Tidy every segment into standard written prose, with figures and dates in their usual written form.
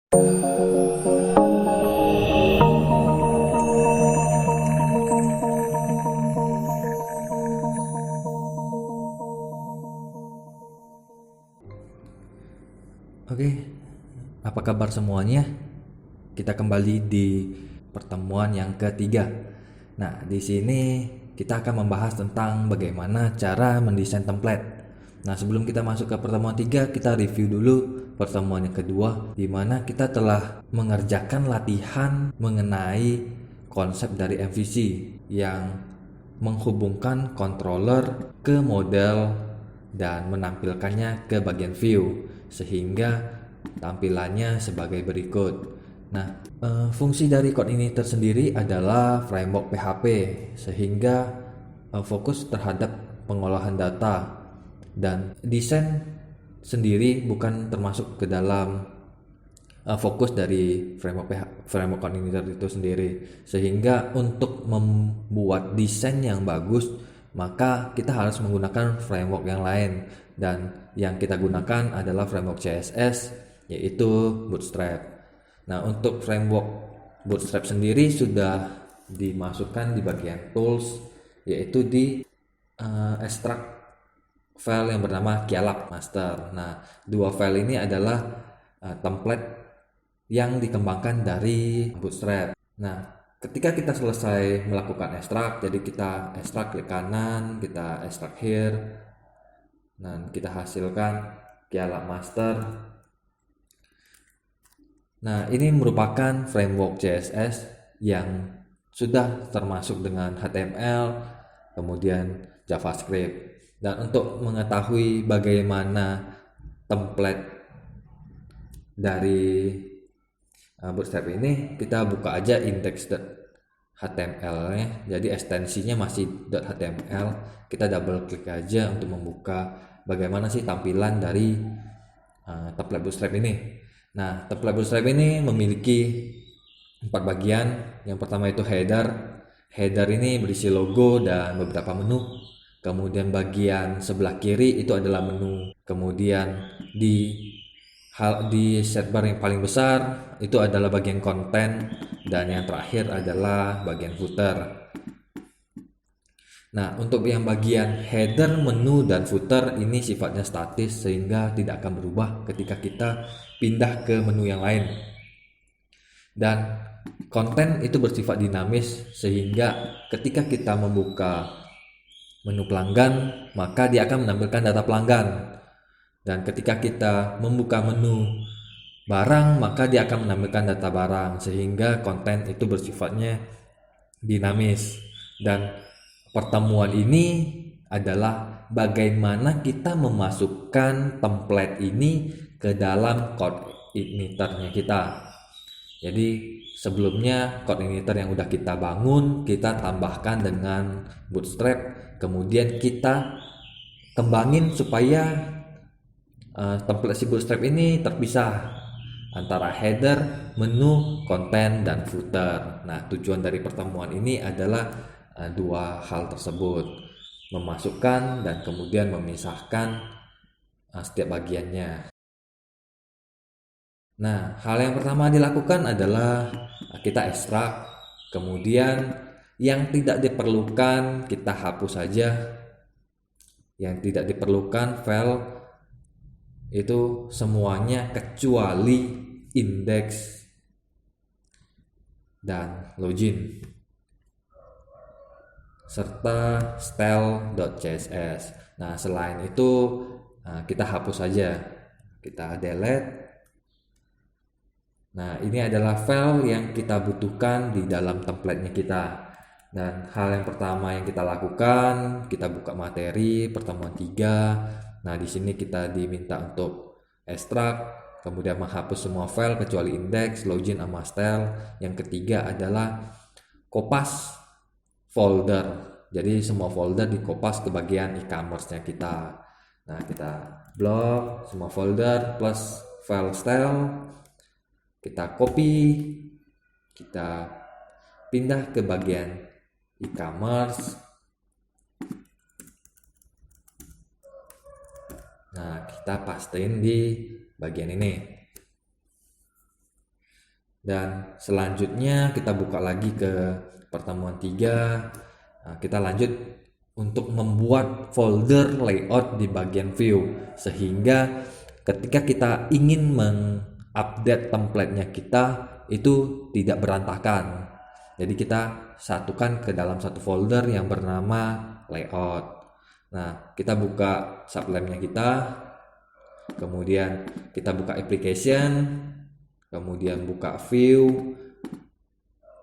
Oke, apa kabar semuanya? Kita kembali di pertemuan yang ketiga. Nah, di sini kita akan membahas tentang bagaimana cara mendesain template. Nah, sebelum kita masuk ke pertemuan 3, kita review dulu pertemuan yang kedua, di mana kita telah mengerjakan latihan mengenai konsep dari MVC yang menghubungkan controller ke model dan menampilkannya ke bagian view sehingga tampilannya sebagai berikut. Nah, fungsi dari coordinator sendiri adalah framework PHP sehingga fokus terhadap pengolahan data, dan desain sendiri bukan termasuk ke dalam fokus dari framework coordinator itu sendiri. Sehingga untuk membuat desain yang bagus, maka kita harus menggunakan framework yang lain, dan yang kita gunakan adalah framework CSS, yaitu Bootstrap. Nah, untuk framework Bootstrap sendiri sudah dimasukkan di bagian tools, yaitu di extract file yang bernama Kialab Master. Nah, dua file ini adalah template yang dikembangkan dari Bootstrap. Nah, ketika kita selesai melakukan ekstrak, jadi kita ekstrak klik kanan, kita ekstrak here, dan kita hasilkan Kialab Master. Nah, ini merupakan framework CSS yang sudah termasuk dengan HTML, kemudian JavaScript. Dan untuk mengetahui bagaimana template dari Bootstrap ini, kita buka aja index.html-nya. Jadi ekstensinya masih .html. Kita double klik aja untuk membuka bagaimana sih tampilan dari template Bootstrap ini. Nah, template Bootstrap ini memiliki 4 bagian. Yang pertama itu header. Header ini berisi logo dan beberapa menu. Kemudian bagian sebelah kiri itu adalah menu. Kemudian di sidebar yang paling besar itu adalah bagian konten, dan yang terakhir adalah bagian footer. Nah, untuk yang bagian header, menu, dan footer ini sifatnya statis sehingga tidak akan berubah ketika kita pindah ke menu yang lain. Dan konten itu bersifat dinamis sehingga ketika kita membuka menu pelanggan, maka dia akan menampilkan data pelanggan. Dan ketika kita membuka menu barang, maka dia akan menampilkan data barang, sehingga konten itu bersifatnya dinamis. Dan pertemuan ini adalah bagaimana kita memasukkan template ini ke dalam coordinatornya kita. Jadi sebelumnya coordinator yang udah kita bangun, kita tambahkan dengan Bootstrap, kemudian kita kembangin supaya template si Bootstrap ini terpisah antara header, menu, konten, dan footer. Nah, tujuan dari pertemuan ini adalah dua hal tersebut, memasukkan dan kemudian memisahkan setiap bagiannya. Nah, hal yang pertama dilakukan adalah kita ekstrak, kemudian yang tidak diperlukan kita hapus saja. Yang tidak diperlukan file itu semuanya kecuali index dan login serta style.css. Nah, selain itu kita hapus saja, kita delete. Nah, ini adalah file yang kita butuhkan di dalam template-nya kita. Dan hal yang pertama yang kita lakukan, kita buka materi pertemuan 3. Nah, di sini kita diminta untuk ekstrak, kemudian menghapus semua file kecuali index, login, sama style. Yang ketiga adalah kopas folder. Jadi semua folder dikopas ke bagian e-commerce-nya kita. Nah, kita blok semua folder plus file style. Kita copy, kita pindah ke bagian e-commerce. Nah, kita pastein di bagian ini. Dan selanjutnya kita buka lagi ke pertemuan 3. Nah, kita lanjut untuk membuat folder layout di bagian view, sehingga ketika kita ingin mengupdate template-nya kita itu tidak berantakan. Jadi kita satukan ke dalam satu folder yang bernama layout. Nah, kita buka sublamnya kita, kemudian kita buka application, kemudian buka view.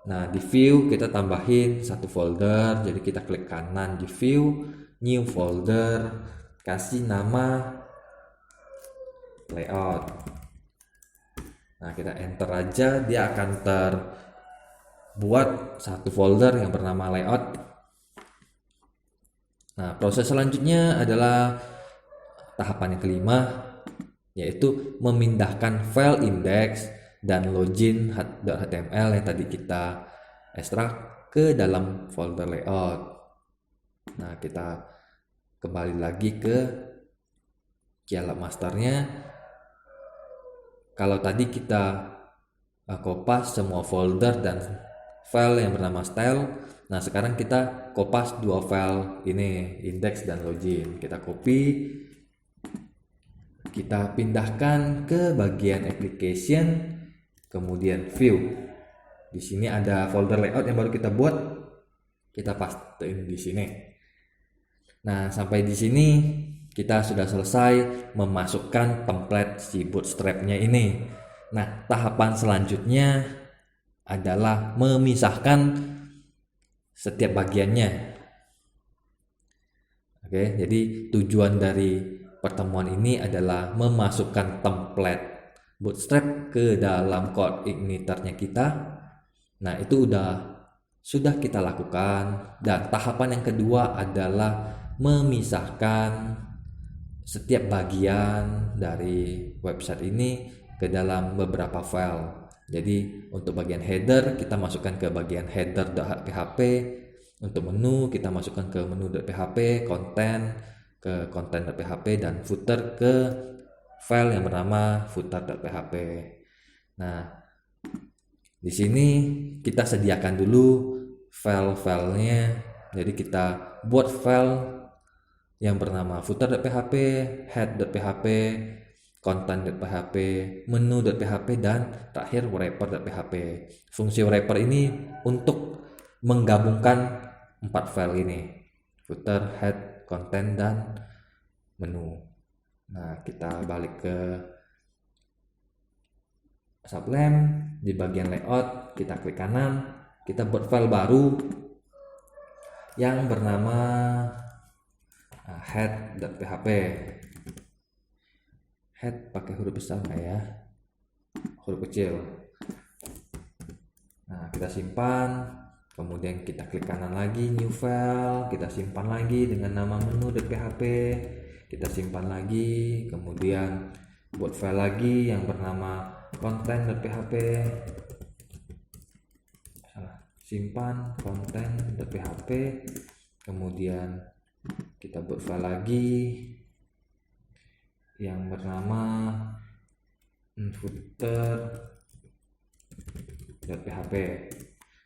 Nah, di view kita tambahin satu folder, jadi kita klik kanan di view, new folder, kasih nama layout. Nah, kita enter aja, dia akan terbuat satu folder yang bernama layout. Nah, proses selanjutnya adalah tahapan yang kelima, yaitu memindahkan file index dan login.html yang tadi kita ekstrak ke dalam folder layout. Nah, kita kembali lagi ke Kialab masternya. Kalau tadi kita kopas semua folder dan file yang bernama style, nah sekarang kita kopas dua file ini, index dan login. Kita copy, kita pindahkan ke bagian application, kemudian view. Di sini ada folder layout yang baru kita buat, kita pastein di sini. Nah, sampai di sini kita sudah selesai memasukkan template si bootstrap-nya ini. Nah, tahapan selanjutnya adalah memisahkan setiap bagiannya. Oke, jadi tujuan dari pertemuan ini adalah memasukkan template bootstrap ke dalam code igniternya kita. Nah, itu sudah kita lakukan. Dan tahapan yang kedua adalah memisahkan setiap bagian dari website ini ke dalam beberapa file. Jadi untuk bagian header kita masukkan ke bagian header.php, untuk menu kita masukkan ke menu.php, konten ke content.php, dan footer ke file yang bernama footer.php. Nah, di sini kita sediakan dulu file-filenya. Jadi kita buat file yang bernama footer.php, head.php, content.php, menu.php, dan terakhir wrapper.php. Fungsi wrapper ini untuk menggabungkan 4 file ini, footer, head, content, dan menu. Nah, kita balik ke Sublime. Di bagian layout kita klik kanan, kita buat file baru yang bernama head.php. Head pakai huruf besar nggak ya? Huruf kecil. Nah, kita simpan, kemudian kita klik kanan lagi, new file, kita simpan lagi dengan nama menu.php, kita simpan lagi, kemudian buat file lagi yang bernama content.php, simpan content.php, kemudian kita buat file lagi yang bernama footer.php.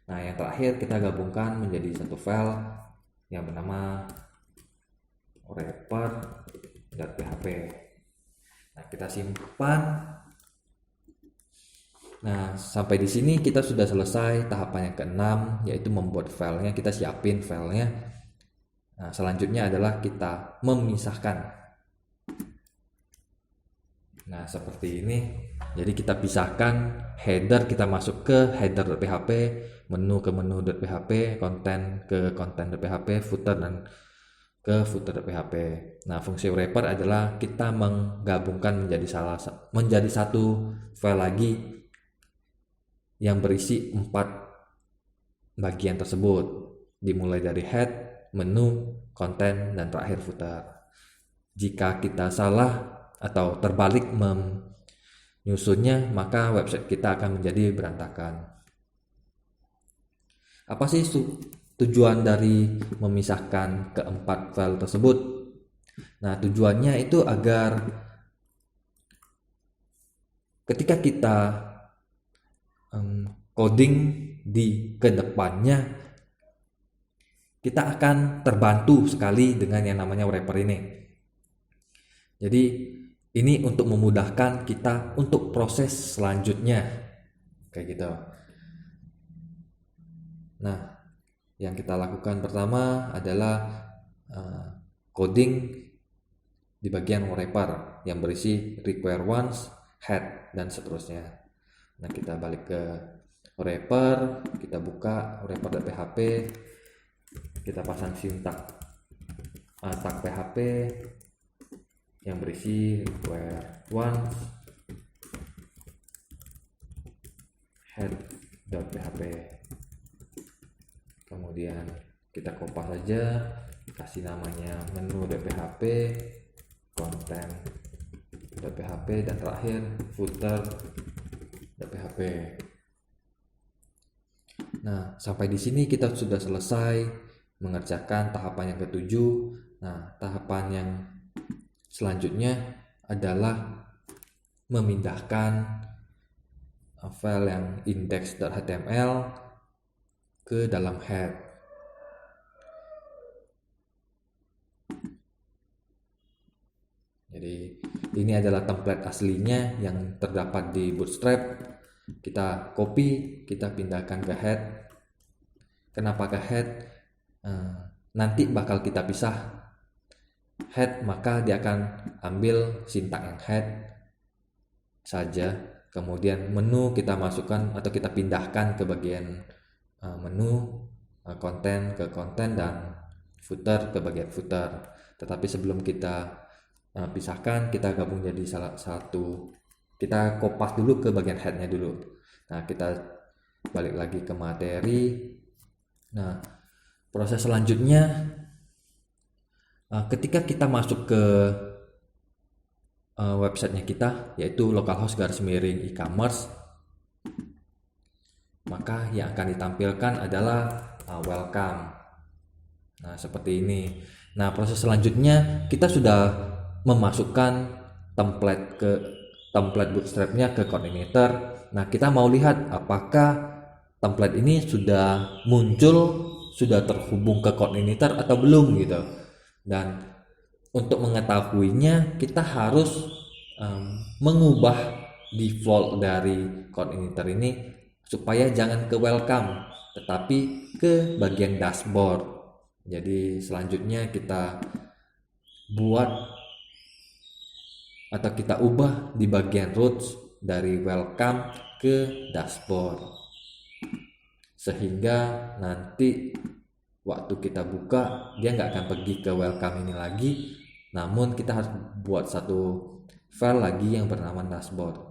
Nah, yang terakhir kita gabungkan menjadi satu file yang bernama wrapper.php. Nah, kita simpan. Nah, sampai di sini kita sudah selesai tahapan yang keenam, yaitu membuat filenya. Kita siapin filenya. Nah, selanjutnya adalah kita memisahkan. Nah, seperti ini. Jadi kita pisahkan header, kita masuk ke header.php, menu ke menu.php, konten ke content.php, footer dan ke footer.php. Nah, fungsi wrapper adalah kita menggabungkan menjadi satu file lagi yang berisi 4 bagian tersebut, dimulai dari head, menu, konten, dan terakhir footer. Jika kita salah atau terbalik menyusunnya, maka website kita akan menjadi berantakan. Apa sih tujuan dari memisahkan keempat file tersebut? Nah, tujuannya itu agar ketika kita coding di kedepannya kita akan terbantu sekali dengan yang namanya wrapper ini. Jadi ini untuk memudahkan kita untuk proses selanjutnya kayak gitu. Nah, yang kita lakukan pertama adalah coding di bagian wrapper yang berisi require once, head, dan seterusnya. Nah, kita balik ke wrapper, kita buka wrapper.php, kita pasang sintak tag PHP yang berisi require once, head.php. Kemudian kita kopas saja, kasih namanya menu.php, content.php, dan terakhir footer.php. Nah, sampai di sini kita sudah selesai mengerjakan tahapan yang ketujuh. Nah, tahapan yang selanjutnya adalah memindahkan file yang index.html ke dalam head. Jadi ini adalah template aslinya yang terdapat di Bootstrap. Kita copy, kita pindahkan ke head. Kenapa ke head? Nanti bakal kita pisah head, maka dia akan ambil sintak yang head saja. Kemudian menu kita masukkan atau kita pindahkan ke bagian menu, konten ke konten, dan footer ke bagian footer. Tetapi sebelum kita pisahkan, kita gabung jadi salah satu. Kita kopas dulu ke bagian headnya dulu. Nah, kita balik lagi ke materi. Nah, proses selanjutnya ketika kita masuk ke websitenya kita, yaitu localhost /e-commerce, maka yang akan ditampilkan adalah welcome. Nah, seperti ini. Nah, proses selanjutnya kita sudah memasukkan template bootstrapnya ke coordinator. Nah, kita mau lihat apakah template ini sudah muncul, sudah terhubung ke coordinator atau belum gitu. Dan untuk mengetahuinya kita harus mengubah default dari coordinator ini supaya jangan ke welcome tetapi ke bagian dashboard. Jadi selanjutnya kita buat atau kita ubah di bagian roots dari welcome ke dashboard, sehingga nanti waktu kita buka dia nggak akan pergi ke welcome ini lagi, namun kita harus buat satu file lagi yang bernama dashboard.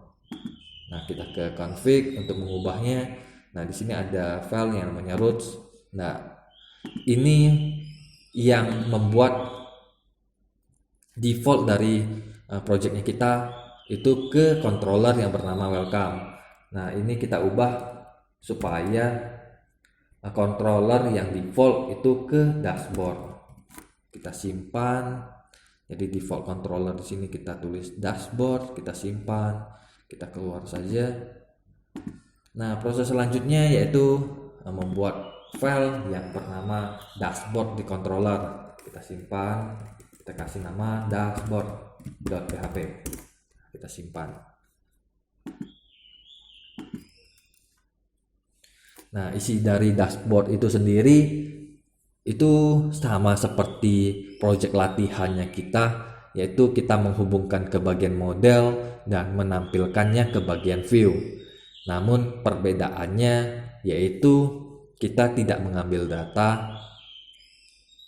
Nah, kita ke config untuk mengubahnya. Nah, di sini ada file yang namanya roots. Nah, ini yang membuat default dari projectnya kita itu ke controller yang bernama welcome. Nah, ini kita ubah supaya controller yang default itu ke dashboard. Kita simpan. Jadi default controller di sini kita tulis dashboard, kita simpan, kita keluar saja. Nah, proses selanjutnya yaitu membuat file yang bernama dashboard di controller. Kita simpan, kita kasih nama dashboard.php. Kita simpan. Nah, isi dari dashboard itu sendiri itu sama seperti project latihannya kita, yaitu kita menghubungkan ke bagian model dan menampilkannya ke bagian view. Namun perbedaannya yaitu kita tidak mengambil data,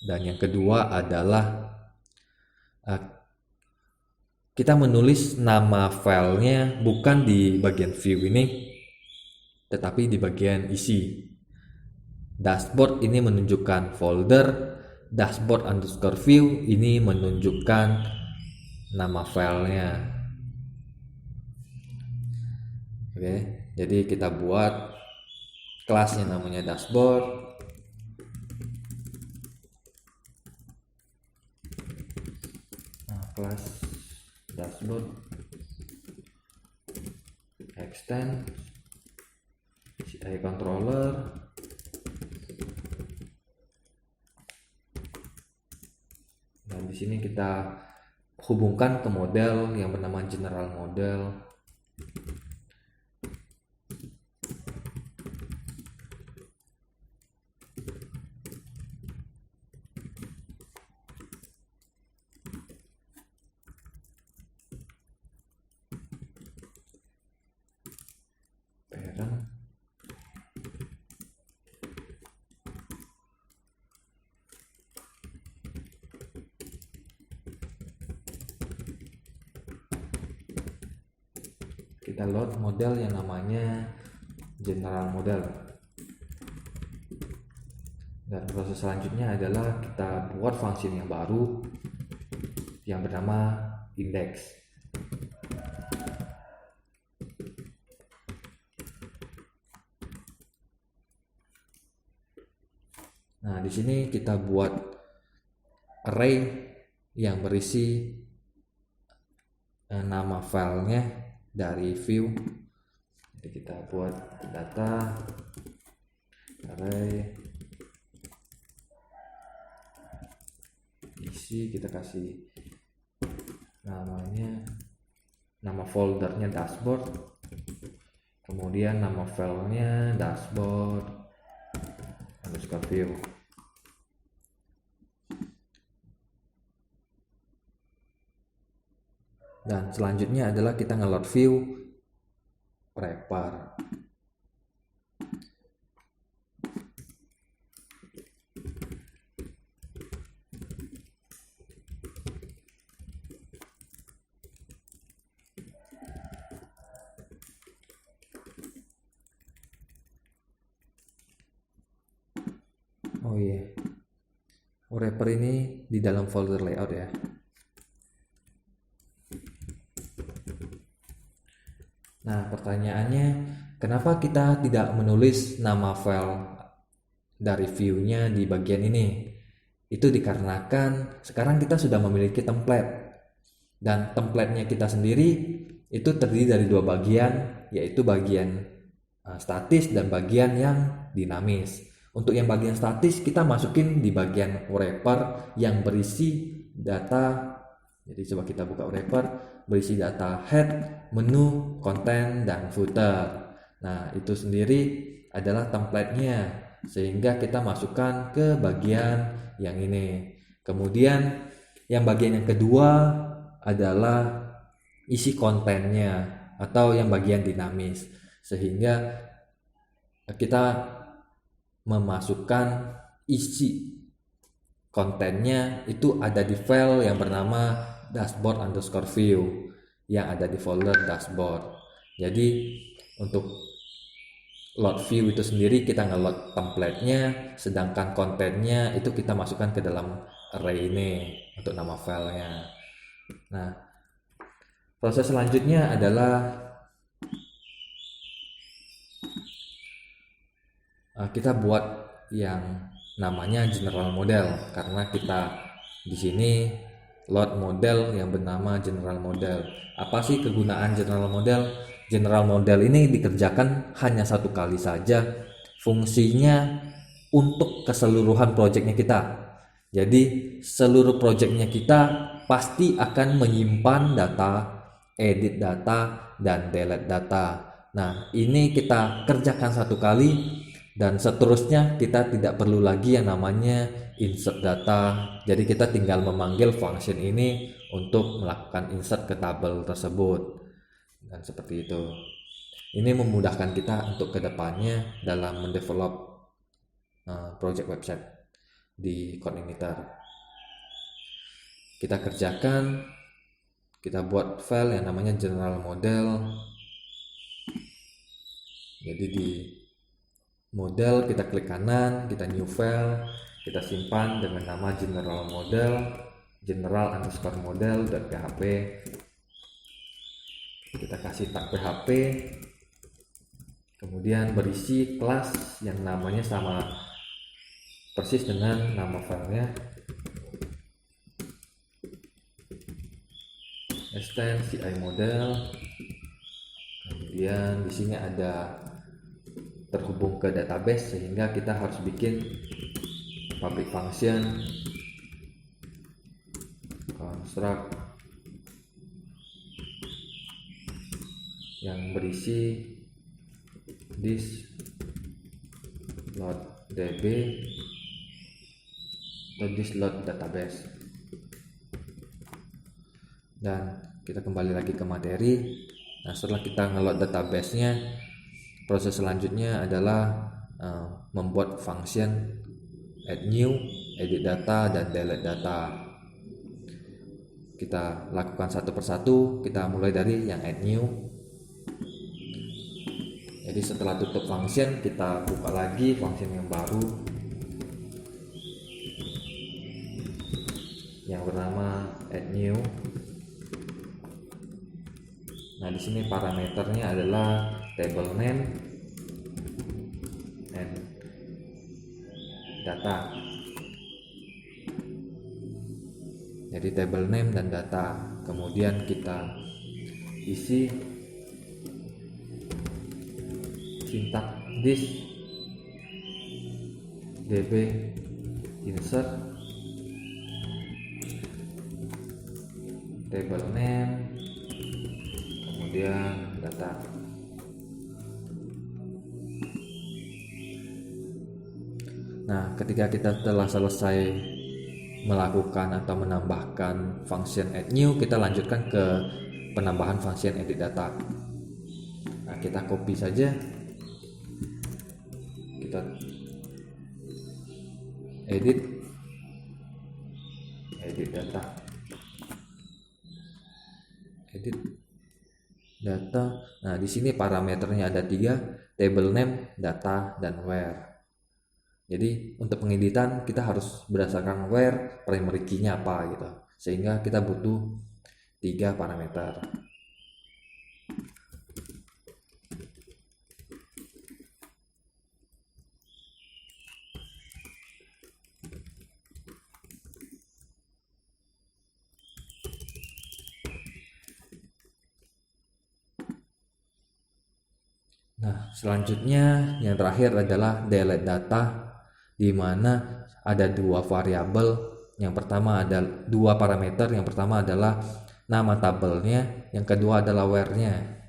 dan yang kedua adalah kita menulis nama filenya bukan di bagian view ini, tetapi di bagian isi. Dashboard ini menunjukkan folder, dashboard_view ini menunjukkan nama filenya. Oke, jadi kita buat kelas yang namanya dashboard. Nah, kelas dashboard extend isi cari controller, dan di sini kita hubungkan ke model yang bernama general model. Parent. Kita load model yang namanya general model, dan proses selanjutnya adalah kita buat fungsi yang baru yang bernama index. Nah, di sini kita buat array yang berisi nama filenya dari view. Jadi kita buat data array isi, kita kasih namanya, nama foldernya dashboard, kemudian nama filenya dashboard underscore view. Dan selanjutnya adalah kita nge-load view wrapper. Oh iya, wrapper ini di dalam folder layout ya. Nah, pertanyaannya, kenapa kita tidak menulis nama file dari view-nya di bagian ini? Itu dikarenakan sekarang kita sudah memiliki template, dan template-nya kita sendiri itu terdiri dari dua bagian, yaitu bagian statis dan bagian yang dinamis. Untuk yang bagian statis kita masukin di bagian wrapper yang berisi data. Jadi coba kita buka wrapper, berisi data head, menu, konten, dan footer. Nah, itu sendiri adalah template-nya, sehingga kita masukkan ke bagian yang ini. Kemudian yang bagian yang kedua adalah isi kontennya atau yang bagian dinamis, sehingga kita memasukkan isi kontennya itu ada di file yang bernama dashboard underscore view yang ada di folder dashboard. Jadi untuk load view itu sendiri kita nge-load template-nya, sedangkan kontennya itu kita masukkan ke dalam array ini untuk nama filenya. Nah, proses selanjutnya adalah kita buat yang namanya general model, karena kita di sini load model yang bernama general model. Apa sih kegunaan general model? General model ini dikerjakan hanya satu kali saja, fungsinya untuk keseluruhan projectnya kita. Jadi seluruh projectnya kita pasti akan menyimpan data, edit data, dan delete data. Nah, ini kita kerjakan satu kali, dan seterusnya kita tidak perlu lagi yang namanya insert data. Jadi kita tinggal memanggil function ini untuk melakukan insert ke tabel tersebut, dan seperti itu. Ini memudahkan kita untuk kedepannya dalam mendevelop project website di Codemeter. Kita kerjakan, kita buat file yang namanya general model. Jadi di model kita klik kanan, kita new file, kita simpan dengan nama general model, general underscore model.php. Kita kasih tag PHP, kemudian berisi kelas yang namanya sama persis dengan nama filenya, extend CI model. Kemudian di sini ada terhubung ke database, sehingga kita harus bikin public function construct yang berisi this load db atau this load database. Dan kita kembali lagi ke materi. Nah, setelah kita ngeload database-nya, proses selanjutnya adalah membuat function add new, edit data, dan delete data. Kita lakukan satu persatu. Kita mulai dari yang add new. Jadi setelah tutup function, kita buka lagi function yang baru yang bernama add new. Nah, di sini parameternya adalah table name and data. Jadi table name dan data. Kemudian kita isi syntax this db insert table name kemudian data. Nah, ketika kita telah selesai melakukan atau menambahkan function add new, kita lanjutkan ke penambahan function edit data. Nah, kita copy saja, kita edit data, Nah, di sini parameternya ada 3, table name, data, dan where. Jadi untuk pengeditan kita harus berdasarkan where primary key-nya apa gitu, sehingga kita butuh 3 parameter. Nah, selanjutnya yang terakhir adalah delete data, di mana ada 2 variabel. Yang pertama ada 2 parameter. Yang pertama adalah nama tabelnya, yang kedua adalah where-nya.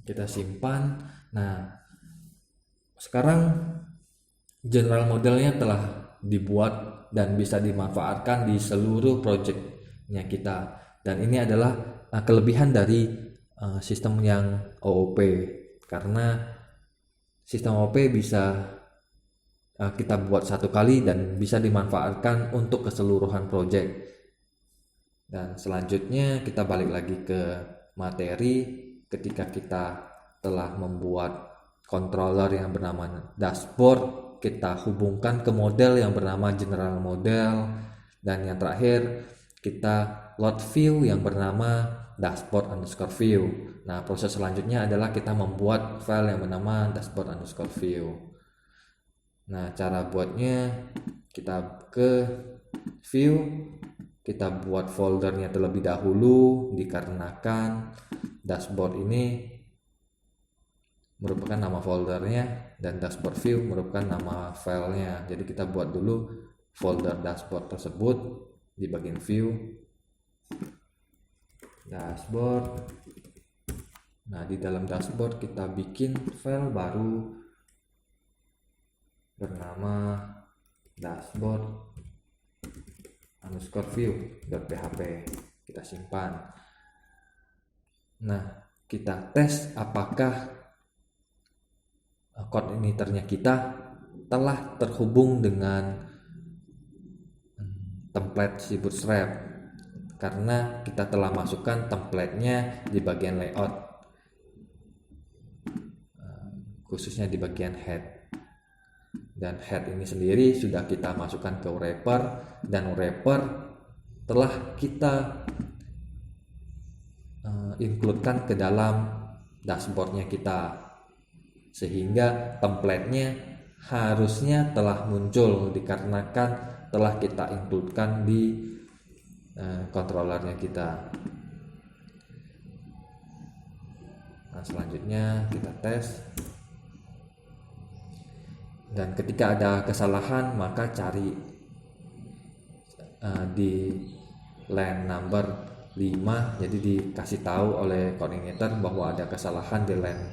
Kita simpan. Nah, sekarang general modelnya telah dibuat dan bisa dimanfaatkan di seluruh projectnya kita. Dan ini adalah kelebihan dari sistem yang OOP, karena sistem OOP bisa kita buat satu kali dan bisa dimanfaatkan untuk keseluruhan project. Dan selanjutnya kita balik lagi ke materi. Ketika kita telah membuat controller yang bernama dashboard, kita hubungkan ke model yang bernama general model, dan yang terakhir kita load view yang bernama dashboard underscore view. Nah, proses selanjutnya adalah kita membuat file yang bernama dashboard underscore view. Nah, cara buatnya, kita ke view, kita buat foldernya terlebih dahulu, dikarenakan dashboard ini merupakan nama foldernya dan dashboard view merupakan nama filenya. Jadi kita buat dulu folder dashboard tersebut di bagian view, dashboard. Nah, di dalam dashboard kita bikin file baru bernama dashboard underscore view.php. Kita simpan. Nah, kita tes apakah koordinatornya kita telah terhubung dengan template si Bootstrap, karena kita telah masukkan template-nya di bagian layout, khususnya di bagian head. Dan head ini sendiri sudah kita masukkan ke wrapper, dan wrapper telah kita include-kan ke dalam dashboardnya kita, sehingga template-nya harusnya telah muncul dikarenakan telah kita include-kan di controllernya kita. Nah, selanjutnya kita tes, dan ketika ada kesalahan maka cari di line number 5, jadi dikasih tahu oleh koordinator bahwa ada kesalahan di line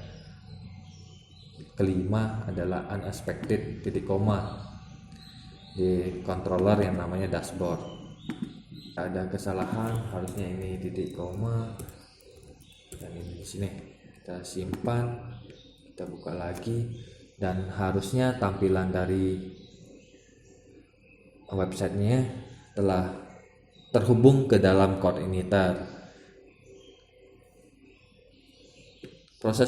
kelima adalah unexpected titik koma di controller yang namanya dashboard. Ada kesalahan, harusnya ini titik koma dan ini di sini. Kita simpan, kita buka lagi, dan harusnya tampilan dari websitenya telah terhubung ke dalam coordinator. Proses